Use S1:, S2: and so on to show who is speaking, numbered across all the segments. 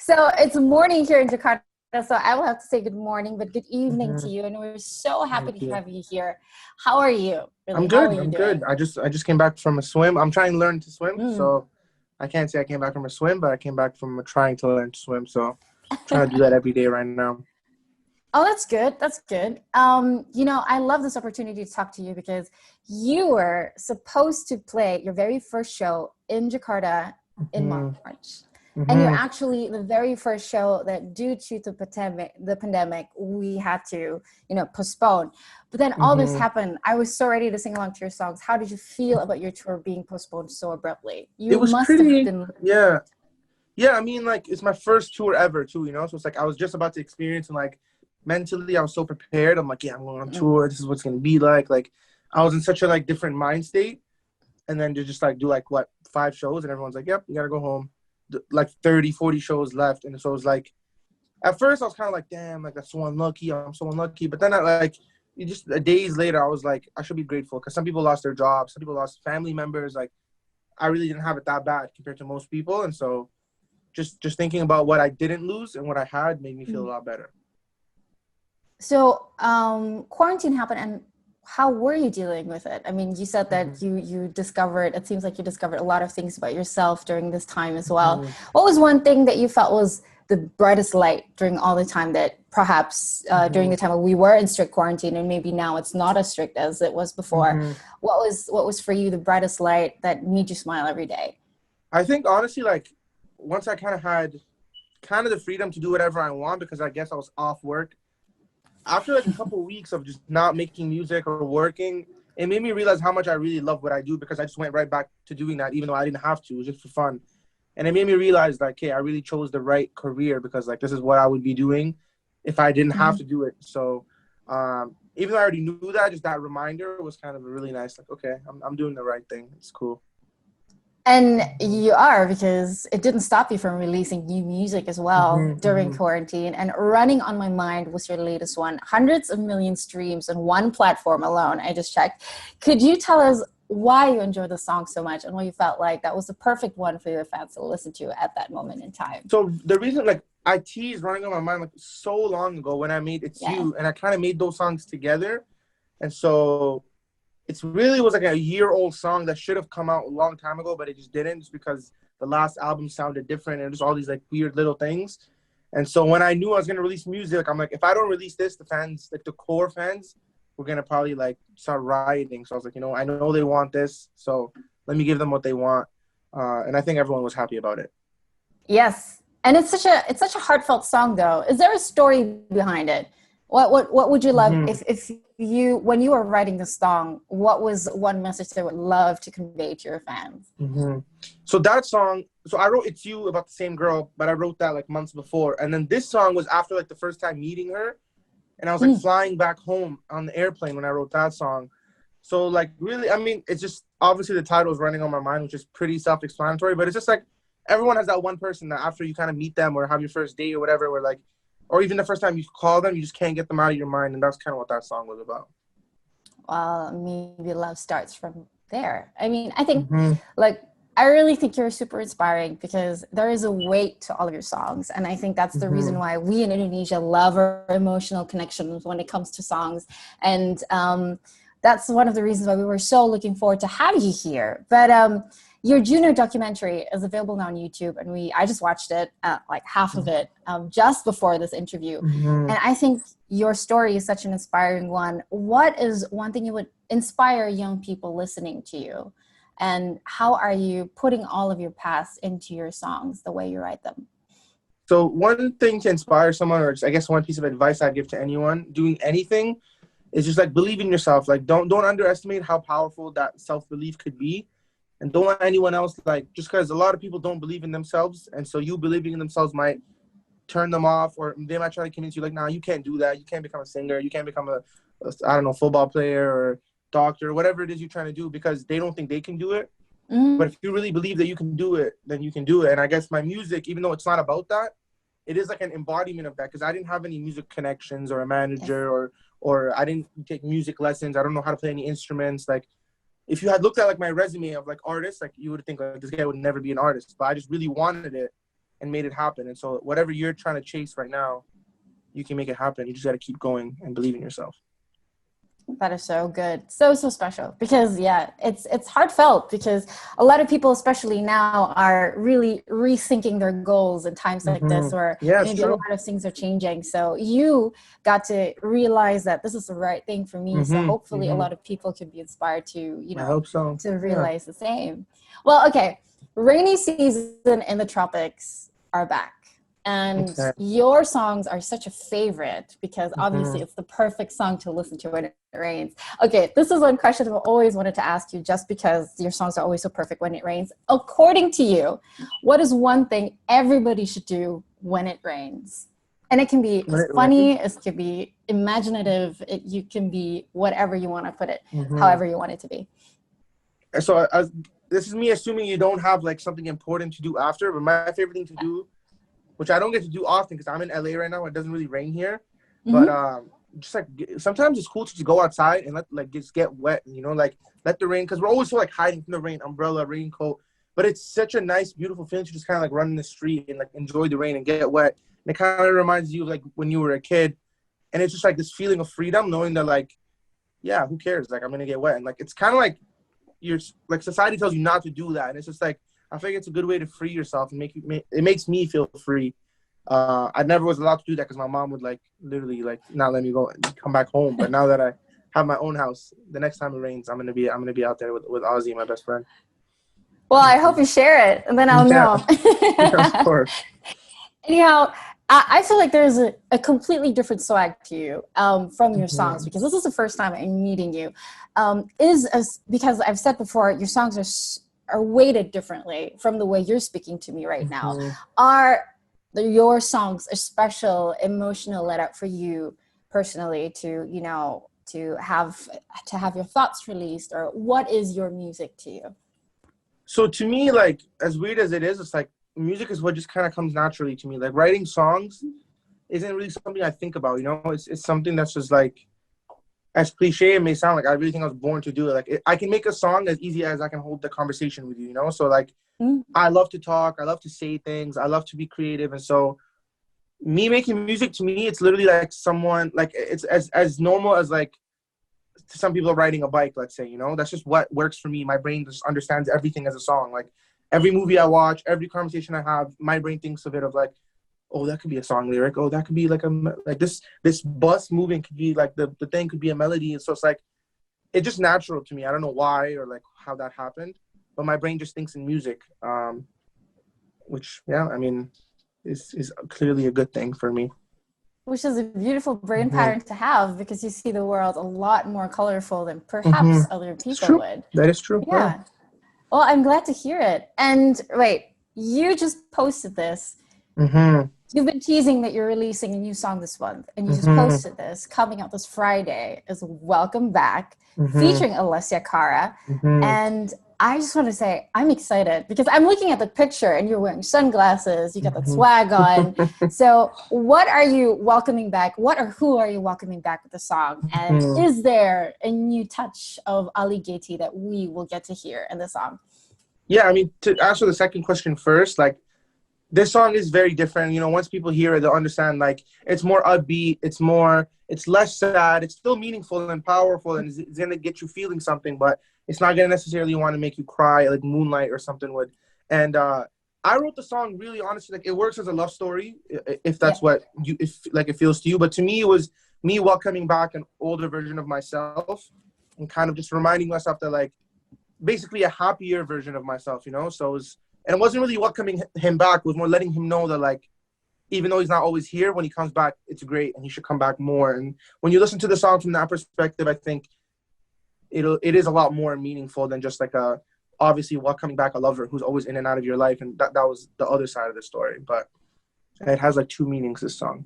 S1: So it's morning here in Jakarta, so I will have to say good morning, but good evening to
S2: hmm
S1: you. And we're so happy
S2: Thank
S1: to
S2: you.
S1: have you here. How are you? Really,
S2: I'm
S1: how are
S2: good.
S1: you
S2: I'm good.
S1: doing?
S2: I just came back from a swim. I'm trying to learn to swim,
S1: Mm.
S2: so I can't say I came back from a swim, but I came back from trying to learn to swim. So trying to do that every day right now.
S1: Oh, that's good. That's good. I love this opportunity to talk to you because you were supposed to play your very first show in Jakarta in
S2: hmm
S1: March. And you're
S2: hmm
S1: actually the very first show that due to the pandemic, we had to, postpone. But then all this
S2: hmm
S1: happened. I was so ready to sing along to your songs. How did you feel about your tour being postponed so abruptly?
S2: It
S1: You
S2: was
S1: must have
S2: pretty,
S1: been.
S2: yeah, yeah. I mean, like it's my first tour ever too, you know. So it's like I was just about to experience and like mentally I was so prepared. I'm like, yeah, I'm going on
S1: Mm.
S2: tour. This is what's gonna be like. Like I was in such a like different mind state. And then to just like do like what 5 shows and everyone's like, yep, you gotta go home. Like 30, 40 shows left. And so it was like at first I was kind of like, damn, like that's so unlucky. I'm so unlucky. But then I like you just days later I was like, I should be grateful because some people lost their jobs, some people lost family members. Like I really didn't have it that bad compared to most people. And so just thinking about what I didn't lose and what I had made me feel a
S1: Mm.
S2: lot better.
S1: So quarantine happened, and how were you dealing with it? I mean, you said that
S2: hmm
S1: you discovered. It seems like you discovered a lot of things about yourself during this time as well.
S2: hmm
S1: What was one thing that you felt was the brightest light during all the time that perhaps during
S2: hmm
S1: the time when we were in strict quarantine, and maybe now it's not as strict as it was before?
S2: hmm
S1: What was for you the brightest light that made you smile every day?
S2: I think honestly, like once I kind of had kind of the freedom to do whatever I want because I guess I was off work. After like a couple of weeks of just not making music or working, it made me realize how much I really love what I do because I just went right back to doing that even though I didn't have to. It was just for fun. And it made me realize like, hey, I really chose the right career because like this is what I would be doing if I didn't have
S1: Mhm.
S2: to do it. So even though I already knew that, just that reminder was kind of a really nice, like, okay, I'm doing the right thing. It's cool.
S1: And you are, because it didn't stop you from releasing new music as well
S2: hmm
S1: during
S2: hmm
S1: quarantine. And Running on My Mind was your latest one. Hundreds of million streams on one platform alone. I just checked. Could you tell us why you enjoyed the song so much and why you felt like that was the perfect one for your fans to listen to at that moment in time?
S2: So the reason like I teased running on my mind like so long ago when I made It's
S1: Yeah.
S2: You and I kind of made those songs together. And so it's really was like a year-old song that should have come out a long time ago, but it just didn't, just because the last album sounded different and just all these like weird little things. And so when I knew I was gonna release music, I'm like, if I don't release this, the fans, like the core fans, we're gonna probably like start rioting. So I was like, I know they want this, so let me give them what they want. And I think everyone was happy about it.
S1: Yes. And it's such a heartfelt song though. Is there a story behind it? What would you love
S2: hmm
S1: if you when you were writing the song, what was one message that you would love to convey to your fans?
S2: hmm So that song, so I wrote It's You about the same girl, but I wrote that like months before. And then this song was after like the first time meeting her. And I was like
S1: Mm.
S2: flying back home on the airplane when I wrote that song. So like really, I mean, it's just obviously the title is running on my mind, which is pretty self-explanatory, but it's just like everyone has that one person that after you kind of meet them or have your first date or whatever, where like, or even the first time you call them, you just can't get them out of your mind. And that's kind of what that song was about.
S1: Well, maybe love starts from there. I mean, I think
S2: hmm
S1: like I really think you're super inspiring because there is a weight to all of your songs. And I think that's the reason
S2: hmm
S1: why we in Indonesia love our emotional connections when it comes to songs. And that's one of the reasons why we were so looking forward to have you here. But your Juno documentary is available now on YouTube. And I just watched it, like half of it, just before this interview.
S2: hmm
S1: And I think your story is such an inspiring one. What is one thing you would inspire young people listening to you? And how are you putting all of your past into your songs, the way you write them?
S2: So one thing to inspire someone, or just, I guess one piece of advice I'd give to anyone doing anything, is just like believe in yourself. Like don't underestimate how powerful that self belief could be, and don't let anyone else like just because a lot of people don't believe in themselves, and so you believing in themselves might turn them off, or they might try to convince you like, nah, you can't do that. You can't become a singer. You can't become a I don't know, football player or doctor, whatever it is you're trying to do, because they don't think they can do it. But
S1: Mm.
S2: if you really believe that you can do it, then you can do it. And I guess my music, even though it's not about that, it is like an embodiment of that because I didn't have any music connections or a
S1: Yes.
S2: manager or I didn't take music lessons. I don't know how to play any instruments. Like if you had looked at like my resume of like artists, like you would think like this guy would never be an artist. But I just really wanted it. and made it happen. And so whatever you're trying to chase right now, you can make it happen. You just got to keep going and believe in yourself.
S1: That is so good. So special because it's heartfelt because a lot of people, especially now, are really rethinking their goals in times like this where maybe a lot of things are changing. So you got to realize that this is the right thing for me. So hopefully a lot of people can be inspired to,
S2: I hope so.
S1: to realize the same. Well, okay. Rainy season in the tropics are back. And your songs are such a favorite because obviously it's the perfect song to listen to when it rains. Okay, this is one question I've always wanted to ask you just because your songs are always so perfect when it rains. According to you, what is one thing everybody should do when it rains? And it can be funny, it can be imaginative, you can be whatever you want to put it, however you want it to be.
S2: So this is me assuming you don't have like something important to do after, but my favorite thing to do, which I don't get to do often because I'm in LA right now. It doesn't really rain here, but just like sometimes it's cool to just go outside and just get wet. Like let the rain, because we're always so like hiding from the rain, umbrella, raincoat. But it's such a nice, beautiful feeling to just kind of like run in the street and like enjoy the rain and get wet. And it kind of reminds you of like when you were a kid, and it's just like this feeling of freedom, knowing that like, yeah, who cares? Like I'm gonna get wet, and like it's kind of like you're like society tells you not to do that, and it's just like. I think it's a good way to free yourself and it makes me feel free. I never was allowed to do that because my mom would like literally like not let me go and come back home. But now that I have my own house, the next time it rains, I'm gonna be out there with Ozzy, my best friend.
S1: Well, I hope you share it, and then I'll know.
S2: Yeah, of course.
S1: Anyhow, I feel like there's a completely different swag to you from your songs because this is the first time I'm meeting you. Because I've said before, your songs are weighted differently from the way you're speaking to me right now. Are your songs a special emotional let out for you personally to have your thoughts released, or what is your music to you?
S2: So to me, like as weird as it is, it's like music is what just kind of comes naturally to me. Like writing songs isn't really something I think about, it's something that's just like, as cliche it may sound, like I really think I was born to do it. Like I can make a song as easy as I can hold the conversation with you, So like I love to talk, I love to say things, I love to be creative. And so me making music, to me, it's literally like someone, like it's as normal as like some people are riding a bike, let's say, that's just what works for me. My brain just understands everything as a song. Like every movie I watch, every conversation I have, my brain thinks of it of like, oh, that could be a song lyric. Oh, that could be like this bus moving could be like the thing could be a melody. And so it's like, it's just natural to me. I don't know why or like how that happened, but my brain just thinks in music, which, yeah, I mean, is clearly a good thing for me.
S1: Which is a beautiful brain pattern to have because you see the world a lot more colorful than perhaps other people would.
S2: That is true.
S1: Yeah. Well, I'm glad to hear it. And wait, you just posted this. You've been teasing that you're releasing a new song this month, and you just posted this coming out this Friday is Welcome Back, featuring Alessia Cara. And I just want to say I'm excited because I'm looking at the picture and you're wearing sunglasses, you got that swag on. So what are you welcoming back? Who are you welcoming back with the song? And is there a new touch of Ali Gatie that we will get to hear in the song?
S2: Yeah, I mean, to answer the second question first, like, this song is very different. Once people hear it, they'll understand, like, it's more upbeat. It's less sad. It's still meaningful and powerful, and it's going to get you feeling something, but it's not going to necessarily want to make you cry like Moonlight or something would. And I wrote the song really honestly, like, it works as a love story, if that's what it feels to you. But to me, it was me welcoming back an older version of myself and kind of just reminding myself that, like, basically a happier version of myself, So it wasn't really welcoming him back. It was more letting him know that, like, even though he's not always here, when he comes back, it's great, and he should come back more. And when you listen to the song from that perspective, I think it is a lot more meaningful than just like obviously welcoming back a lover who's always in and out of your life. And that was the other side of the story. But it has like two meanings, this song.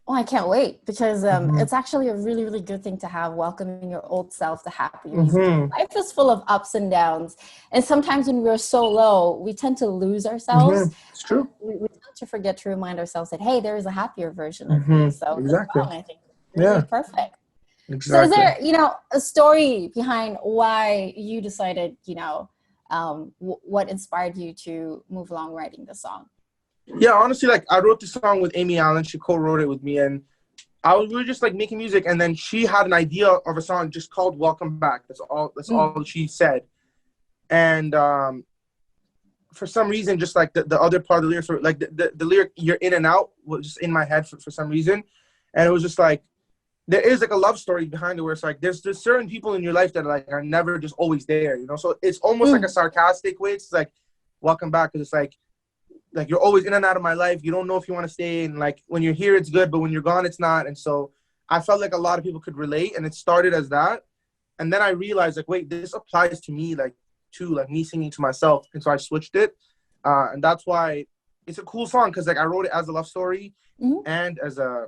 S1: Oh, I can't wait because it's actually a really, really good thing to have, welcoming your old self to happiness. Life is full of ups and downs. And sometimes when we're so low, we tend to lose ourselves.
S2: It's true.
S1: We tend to forget to remind ourselves that, hey, there is a happier version of me. So
S2: exactly.
S1: This song, I think, is really perfect.
S2: Exactly.
S1: So is there, a story behind why you decided, what inspired you to move along writing the song?
S2: Yeah, honestly, like I wrote this song with Amy Allen. She co-wrote it with me, and we were just like making music, and then she had an idea of a song just called "Welcome Back." That's all. That's
S1: Mm.
S2: all she said. And for some reason, just like the other part of the lyrics were like the lyric "You're in and out" was just in my head for some reason, and it was just like there is like a love story behind it where it's like there's certain people in your life that are never just always there, you know. So it's almost like a
S1: Mm.
S2: sarcastic way. It's like "Welcome Back" because it's like you're always in and out of my life. You don't know if you want to stay, and like when you're here, it's good, but when you're gone, it's not. And so I felt like a lot of people could relate, and it started as that, and then I realized like, wait, this applies to me, like to like me singing to myself, and so I switched it, and that's why it's a cool song because like I wrote it as a love story
S1: Mm-hmm.
S2: and as a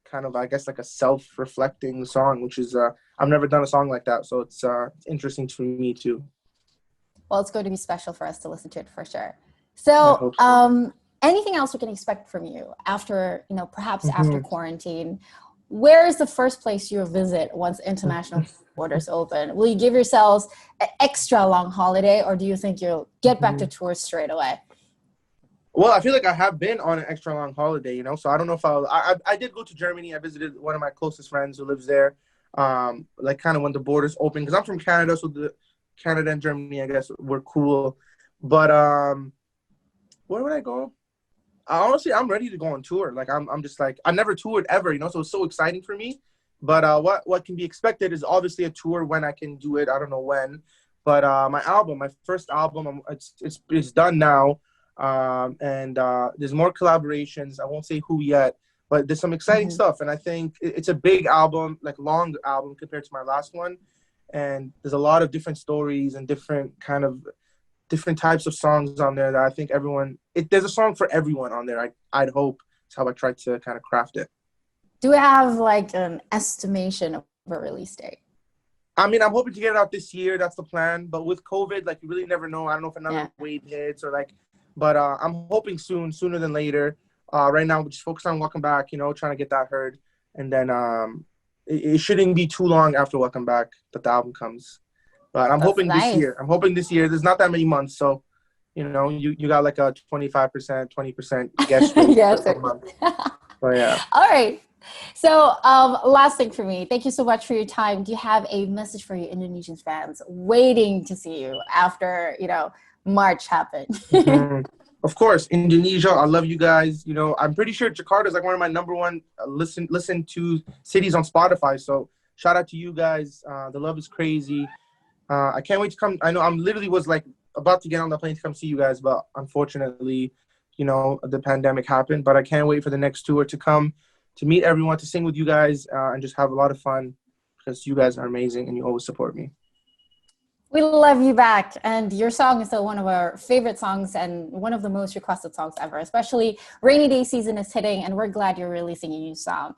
S2: kind of I guess like a self-reflecting song, which is I've never done a song like that, so it's interesting for me too.
S1: Well, it's going to be special for us to listen to it for sure.
S2: I
S1: So,
S2: hope so.
S1: anything else we can expect from you after, perhaps after
S2: Mhm.
S1: quarantine? Where is the first place you'll visit once international borders open? Will you give yourselves an extra long holiday, or do you think you'll get back to
S2: Mhm.
S1: tours straight away?
S2: Well, I feel like I have been on an extra long holiday, you know, so I don't know if I did go to Germany. I visited one of my closest friends who lives there, like kind of when the borders opened, because I'm from Canada, so the Canada and Germany, I guess, were cool. But where would I go? Honestly, I'm ready to go on tour. Like I'm just like I never toured ever, you know, so it's so exciting for me. But what can be expected is obviously a tour when I can do it. I don't know when, but my first album, it's done now, and there's more collaborations. I won't say who yet, but there's some exciting
S1: Mhm.
S2: stuff, and I think it's a big album, like long album compared to my last one, and there's a lot of different stories and different types of songs on there that I think there's a song for everyone on there. I'd hope is how I tried to kind of craft it.
S1: Do we have like an estimation of a release date?
S2: I mean, I'm hoping to get it out this year. That's the plan. But with COVID, like you really never know. I don't know if
S1: Yeah.
S2: another wave hits or like, but I'm hoping sooner than later. Right now, we're just focused on Welcome Back, you know, trying to get that heard. And then it shouldn't be too long after Welcome Back that the album comes. But I'm
S1: That's
S2: hoping this
S1: nice.
S2: year. I'm hoping this year. There's not that many months, so you know, you got like a 25%, 20% guess rate
S1: Yes.
S2: per month. But yeah.
S1: All right. So, last thing for me. Thank you so much for your time. Do you have a message for your Indonesian fans waiting to see you after, March happened?
S2: Mhm. Of course, Indonesia. I love you guys. You know, I'm pretty sure Jakarta is like one of my number one listen to cities on Spotify. So shout out to you guys. The love is crazy. I can't wait to come. I know I'm literally was like about to get on the plane to come see you guys, but unfortunately, you know, the pandemic happened. But I can't wait for the next tour to come, to meet everyone, to sing with you guys, and just have a lot of fun because you guys are amazing and you always support me.
S1: We love you back. And your song is still one of our favorite songs and one of the most requested songs ever, especially rainy day season is hitting, and we're glad you're releasing a new song.